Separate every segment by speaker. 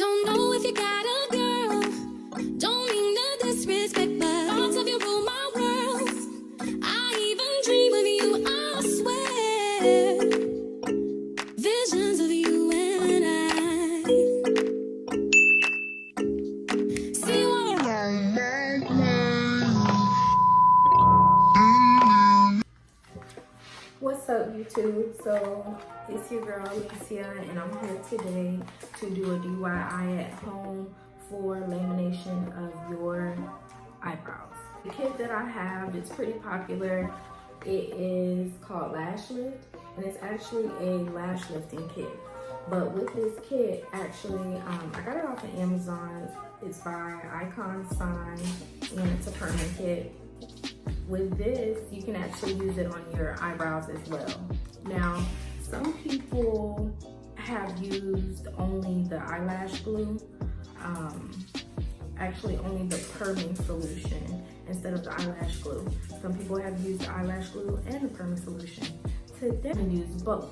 Speaker 1: Don't know if you got a girl. Don't mean no disrespect, but thoughts of you rule my world. I even dream of you, I swear. Visions of you and I. See what
Speaker 2: What's up, YouTube? So it's your girl Alicia, and I'm here today to do a DIY at home for lamination of your eyebrows. The kit that I have, it's pretty popular. It is called Lash Lift, and it's actually a lash lifting kit. But with this kit, actually, I got it off of Amazon. It's by I.cant.help.my, and it's a permanent kit. With this, you can actually use it on your eyebrows as well. Now, some people have used only the eyelash glue, actually only the permanent solution instead of the eyelash glue. Some people have used the eyelash glue and the permanent solution. Today, I'm gonna use both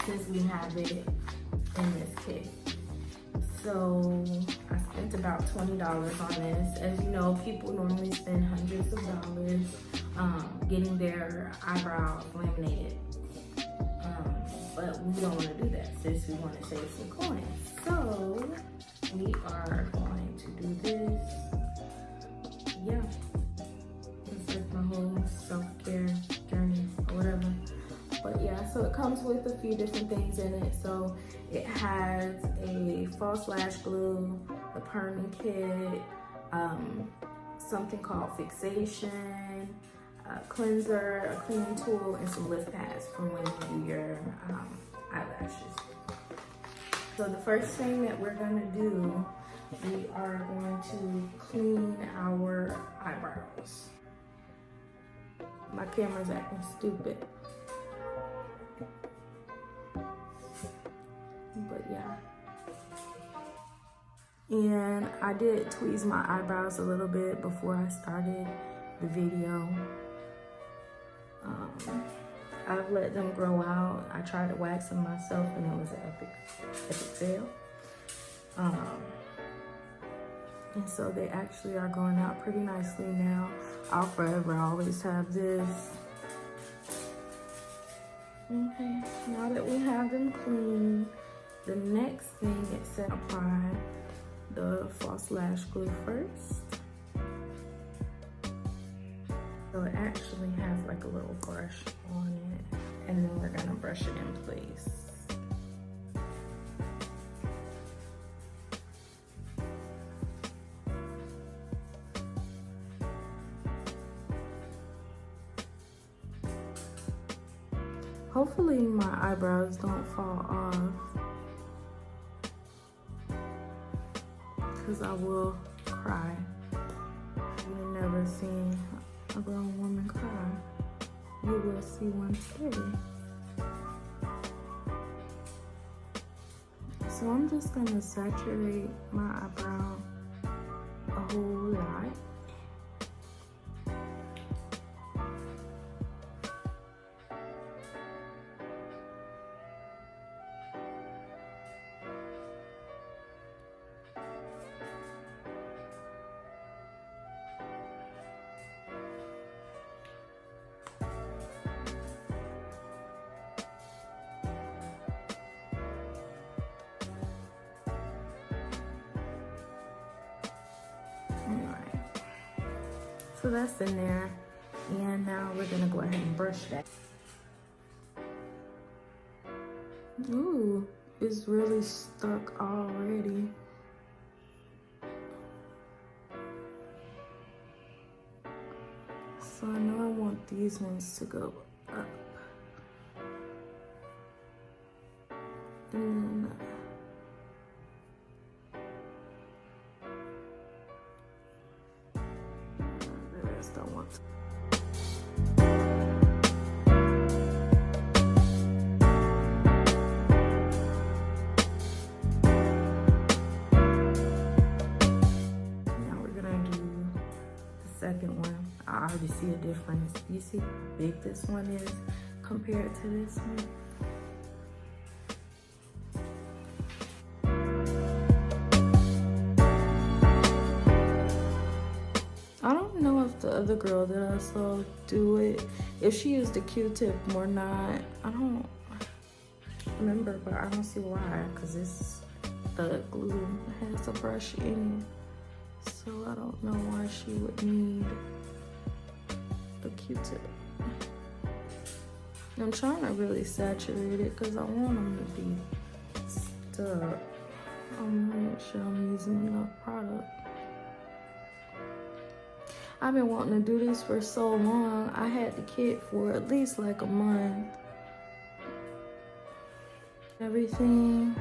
Speaker 2: since we have it in this kit. So I spent about $20 on this. As you know, people normally spend hundreds of dollars getting their eyebrows laminated. But we don't want to do that since we want to save some coins. So we are going to do this. Yeah, it's like my whole self-care journey or whatever. But yeah, so it comes with a few different things in it. So it has a false lash glue, a permanent kit, something called fixation, a cleanser, a cleaning tool, and some lift pads for when you do your eyelashes. So the first thing that we're gonna do, we are going to clean our eyebrows. My camera's acting stupid. But yeah, and I did tweeze my eyebrows a little bit before I started the video. I've let them grow out. I tried to wax them myself and it was an epic fail. And so they actually are growing out pretty nicely now. I'll forever always have this. Okay, now that we have them clean, the next thing is to apply the false lash glue first. So it actually has like a little brush on it, and then we're gonna brush it in place. Hopefully my eyebrows don't fall off, because I will cry. You've never seen a grown woman cry. You will see one today. So I'm just gonna saturate my eyebrow a whole lot. So that's in there, and now we're gonna go ahead and brush that. Ooh, it's really stuck already. So I know I want these ones to go up. And then don't want to. Now we're gonna do the second one. I already see a difference. You see how big this one is compared to this one? the other girl that I saw do it, if she used a Q-tip or not. I don't remember, but I don't see why, because the glue has a brush in it. So I don't know why she would need a Q-tip. I'm trying to really saturate it because I want them to be stuck. I'm gonna make sure I'm using enough product. I've been wanting to do this for so long. I had the kit for at least like a month. Everything.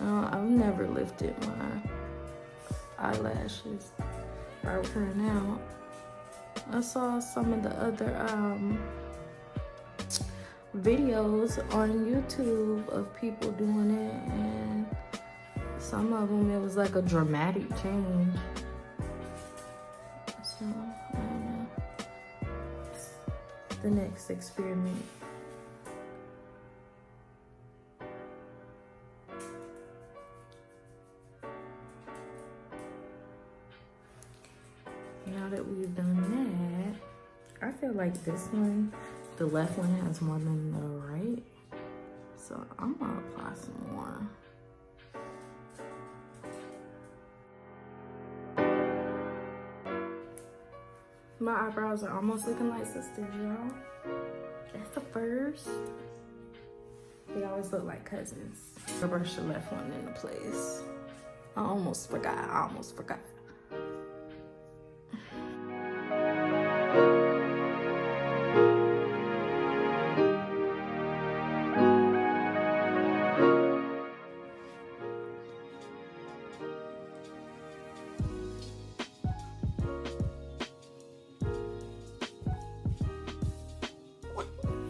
Speaker 2: I've never lifted my eyelashes right here now. I saw some of the other videos on YouTube of people doing it, and some of them it was like a dramatic change. So I don't know. The next experiment. Now that we've done that, I feel like this one, the left one has more than the right. So I'm gonna apply some more. My eyebrows are almost looking like sisters, y'all. That's the first. They always look like cousins. I brushed the left one into place. I almost forgot.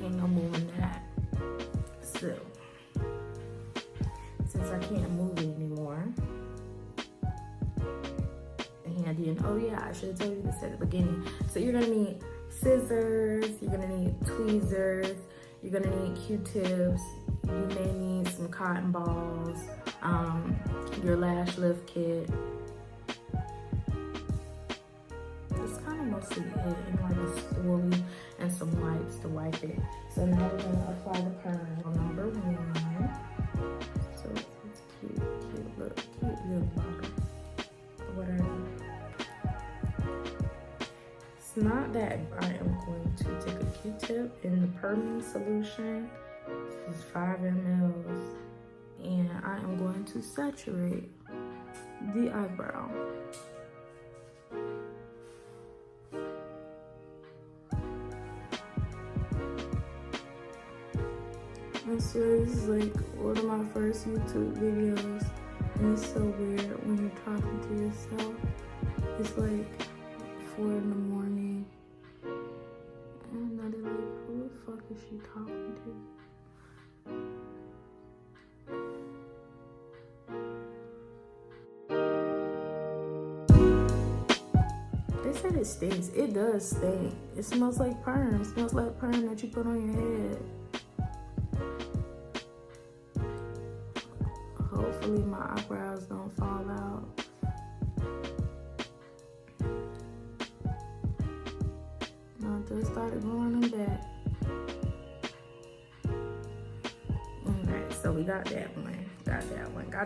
Speaker 2: Ain't no moving that. So, since I can't move it anymore, and then, oh yeah, I should have told you this at the beginning. So you're gonna need scissors, you're gonna need tweezers, you're gonna need Q-tips, you may need some cotton balls, your lash lift kit. It's kind of mostly it, and like a spoolie and some wipes to wipe it. So now we're gonna apply the perm on number 1. So it's cute little bottle, whatever. It's not that I am going to take a Q-tip in the perming solution. This is 5 ml, and I am going to saturate the eyebrow. I swear this is like one of my first YouTube videos, and it's so weird when you're talking to yourself. It's like 4 in the morning, and they're like, who the fuck is she talking to? They said it stinks. It does stink. It smells like perm. It smells like perm that you put on your head. Hopefully my eyebrows don't fall out. I just started growing them back. Okay, so we got that one. Got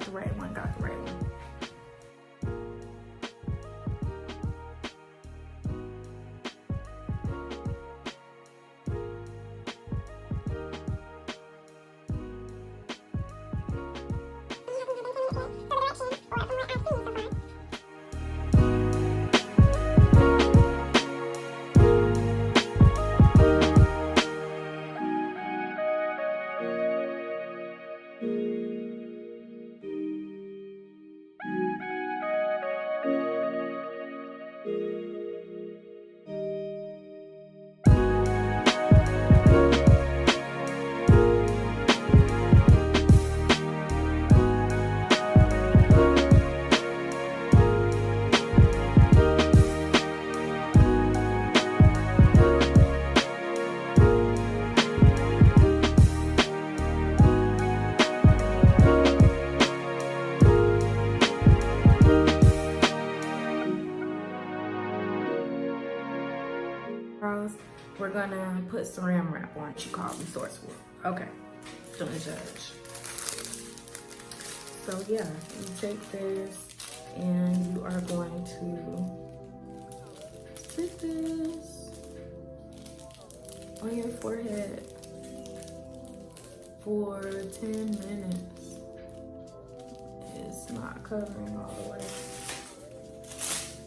Speaker 2: the right one. We're gonna put saran wrap on what you call resourceful. Okay, don't judge. So yeah, you take this and you are going to stick this on your forehead for 10 minutes. It's not covering all the way.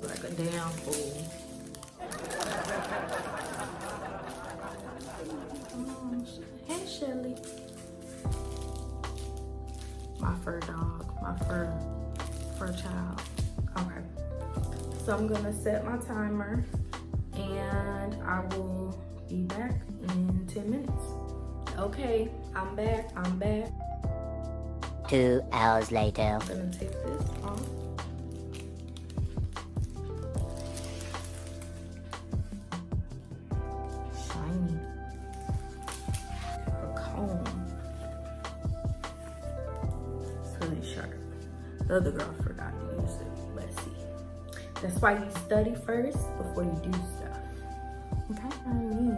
Speaker 2: Like a damn fool. Oh, hey Shelly. My fur dog, my fur child. Okay. So I'm gonna set my timer and I will be back in 10 minutes. Okay, I'm back.
Speaker 3: 2 hours later.
Speaker 2: I'm gonna take this off. Shiny. A comb. It's really sharp. The other girl forgot to use it. Let's see. That's why you study first before you do stuff. Okay, I mean.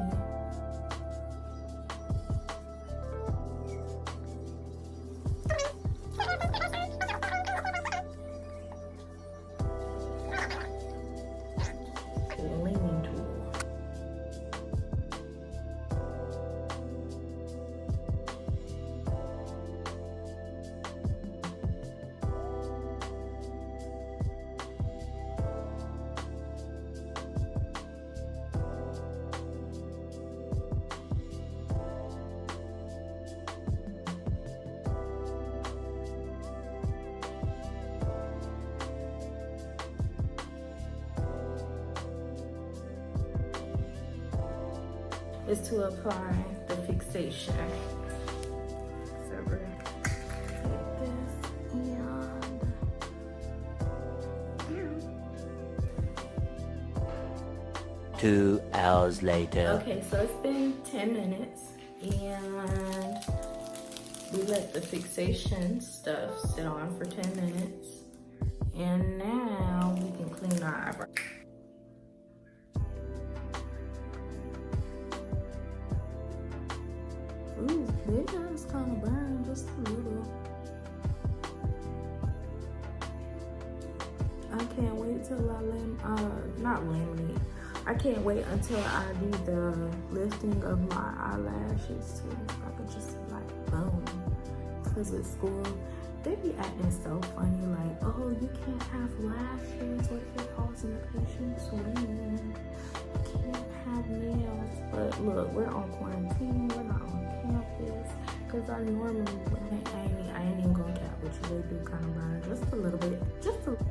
Speaker 2: Leaning tool. Is to apply the fixation. So we're gonna take this and
Speaker 3: 2 hours later.
Speaker 2: okay, so it's been 10 minutes and we let the fixation stuff sit on for 10 minutes. And now we can clean our eyebrows. Ooh, they just kind of burn just a little. I can't wait till not laminate. I can't wait until I do the lifting of my eyelashes too. I could just like boom. Cause with school, they be acting so funny like, oh, you can't have lashes. What if you're causing the patient's wind? You can't have nails. But look, we're on quarantine. We're not on campus. Cause I normally, I ain't even gonna cap with you. They do kind of burn just a little bit. Just a little.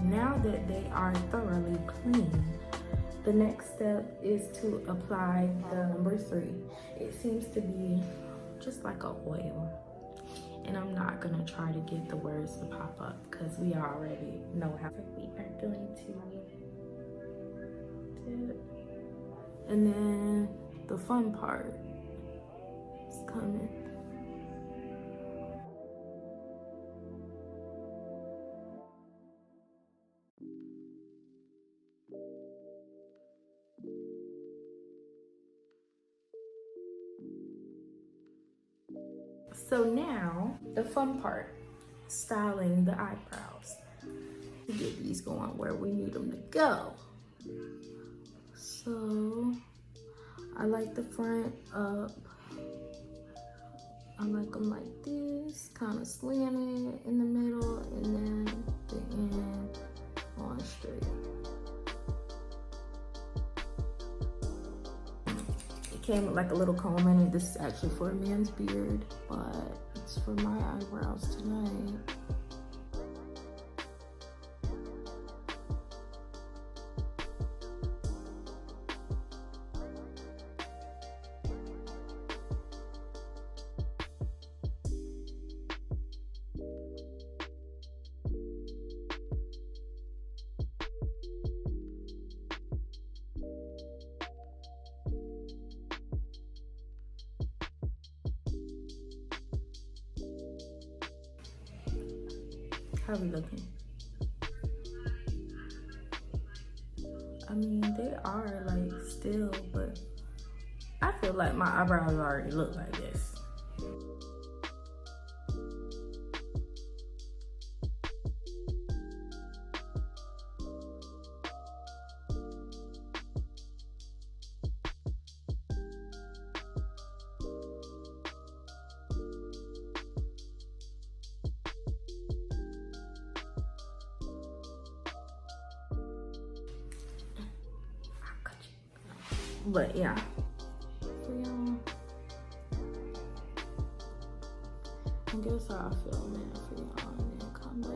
Speaker 2: Now that they are thoroughly clean, the next step is to apply the number 3. It seems to be just like a oil. And I'm not gonna try to get the words to pop up because we already know how we are going to. And then the fun part is coming. So now, the fun part, styling the eyebrows. To get these going where we need them to go. So, I like the front up. I like them like this, kind of slanted in the middle, and then the end on straight. Came with like a little comb in it. This is actually for a man's beard, but it's for my eyebrows tonight. How we looking? mean, they are like still, but I feel like my eyebrows already look like this. But yeah, so y'all, I guess I'll film it for y'all and then come back.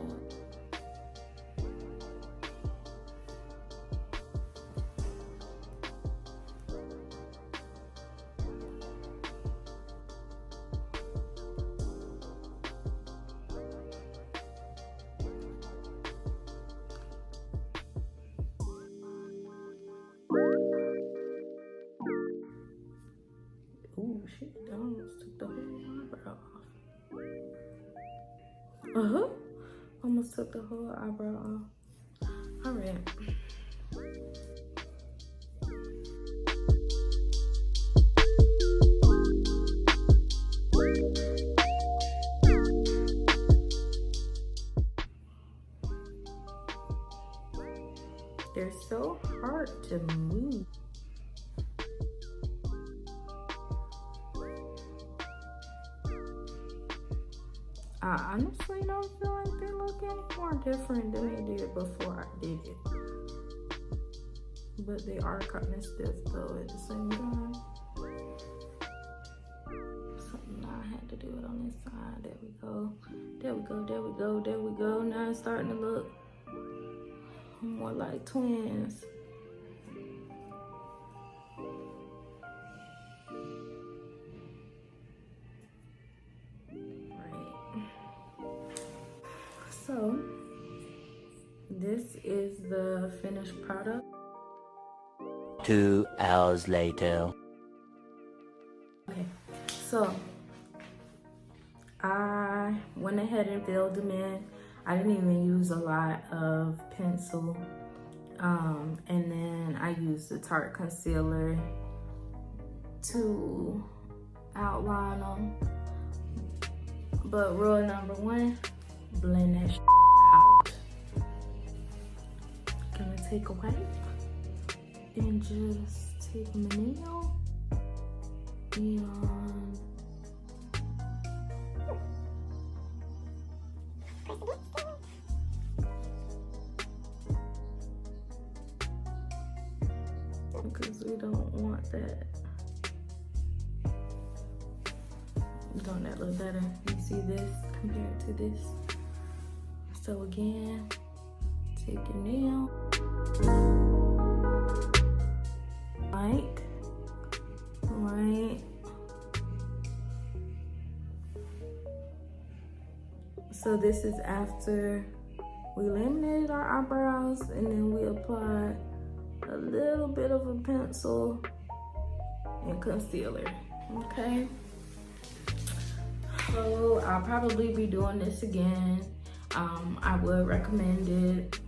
Speaker 2: Oh shit, I almost took the whole eyebrow off. Almost took the whole eyebrow off. Alright. They're so hard to move. I honestly don't feel like they look any more different than they did before I did it. But they are kind of stiff though at the same time. Something I had to do it on this side. There we go. There we go, there we go, there we go. Now it's starting to look more like twins. So, this is the finished product.
Speaker 3: 2 hours later.
Speaker 2: Okay, so I went ahead and filled them in. I didn't even use a lot of pencil. And then I used the Tarte concealer to outline them. But rule number 1, blend that out. Gonna take a wipe and just take my nail and because we don't want that. Don't that look better? You see this compared to this? So again, take your nail, right. So this is after we laminated our eyebrows and then we applied a little bit of a pencil and concealer, okay? So I'll probably be doing this again. I would recommend it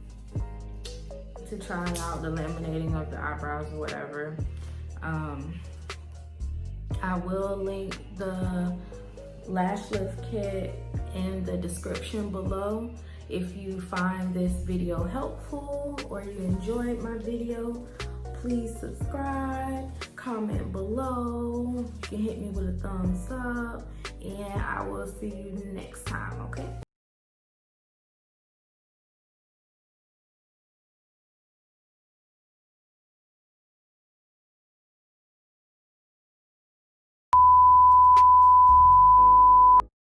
Speaker 2: to try out the laminating of the eyebrows or whatever. I will link the lash lift kit in the description below. If you find this video helpful or you enjoyed my video, please subscribe, comment below. You can hit me with a thumbs up, and I will see you next time, okay?